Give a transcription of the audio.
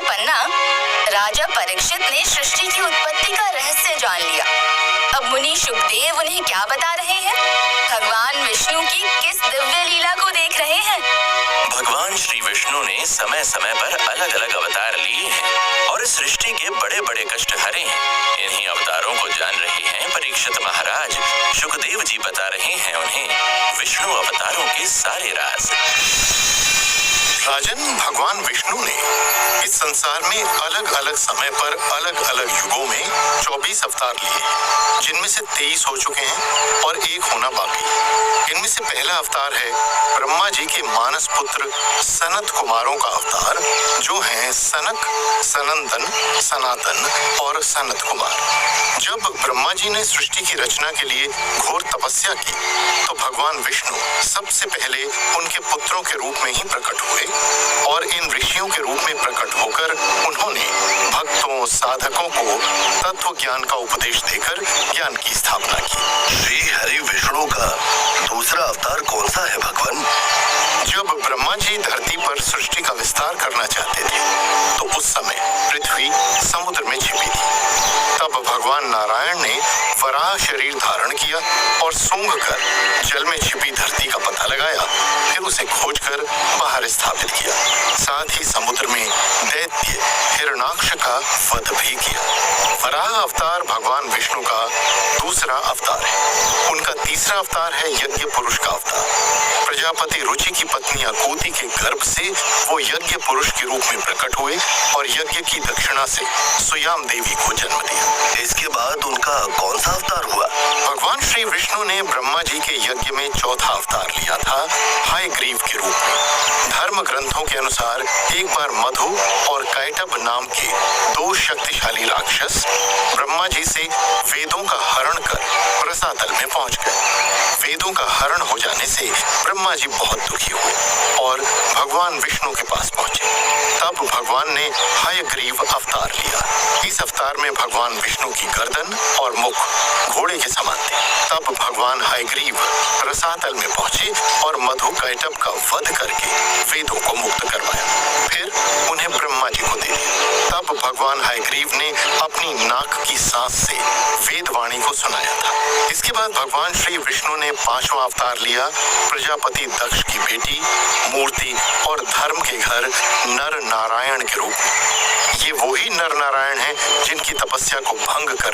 पन्ना, राजा परीक्षित ने सृष्टि की उत्पत्ति का रहस्य जान लिया। अब मुनि शुकदेव उन्हें क्या बता रहे हैं? भगवान विष्णु की किस दिव्य लीला को देख रहे हैं? भगवान श्री विष्णु ने समय समय पर अलग अलग अवतार लिए हैं और इस सृष्टि के बड़े बड़े कष्ट हरे हैं। इन्हीं अवतारों को जान रहे हैं परीक्षित महाराज। शुकदेव जी बता रहे हैं उन्हें विष्णु अवतारों के सारे राज। राजन, भगवान विष्णु ने इस संसार में अलग अलग समय पर अलग अलग युगों में 24 अवतार लिए, जिनमें से 23 हो चुके हैं और एक होना बाकी। इनमें से पहला अवतार है ब्रह्मा जी के मानस पुत्र सनत कुमारों का अवतार, जो हैं सनक, सनंदन, सनातन और सनत कुमार। जब ब्रह्मा जी ने सृष्टि की रचना के लिए घोर तपस्या की, तो भगवान विष्णु सबसे पहले उनके पुत्रों के रूप में ही प्रकट हुए और इन ऋषियों के रूप में प्रकट होकर उन्होंने भक्तों, साधकों को तत्व ज्ञान का उपदेश देकर ज्ञान की स्थापना की। श्री हरि विष्णु का दूसरा अवतार कौन सा है भगवान? जब ब्रह्मा जी धरती पर सृष्टि का विस्तार करना चाहते थे, तो उस समय पृथ्वी समुद्र में छिपी थी। तब भगवान नारायण ने वराह शरीर धारण किया और सूंघ कर जल में छिपी धरती का पता लगाया, फिर उसे खोजकर बाहर स्थापित किया। साथ ही समुद्र में दैत्य हिरणाक्ष का वध भी किया। वराह अवतार भगवान विष्णु का दूसरा अवतार है। उनका तीसरा अवतार है यज्ञ पुरुष का अवतार। प्रजापति रुचि की पत्नी अकूति के गर्भ से वो यज्ञ पुरुष के रूप में प्रकट हुए और यज्ञ की दक्षिणा से सुयाम देवी को जन्म दिया। इसके बाद उनका कौन सा अवतार हुआ? भगवान श्री विष्णु ने ब्रह्मा जी के यज्ञ में चौथा अवतार लिया था, हयग्रीव के रूप में। धर्म ग्रंथों के अनुसार एक बार मधु और कैटभ नाम के दो शक्तिशाली राक्षस ब्रह्मा जी से वेदों का हरण कर रसातल में पहुंच गए। वेदों का हरण हो जाने से ब्रह्मा जी बहुत दुखी हुए और भगवान विष्णु के पास पहुंचे। तब भगवान ने हयग्रीव अवतार लिया। इस अवतार में भगवान विष्णु की गर्दन और मुख घोड़े के समान थे। तब भगवान हयग्रीव रसातल में पहुंचे और मधु कैटभ का वध करके वेदों को मुक्त करवाया, फिर उन्हें ब्रह्मा जी को दे दिया। तब भगवान हयग्रीव ने अपनी नाक की सांस से वेदवाणी को सुनाया था। इसके बाद भगवान श्री विष्णु ने पांचवा अवतार लिया, प्रजापति दक्ष की बेटी मूर्ति और धर्म के घर नर नारायण के रूप में। ये वही नर नारायण हैं जिनकी तपस्या को भंग कर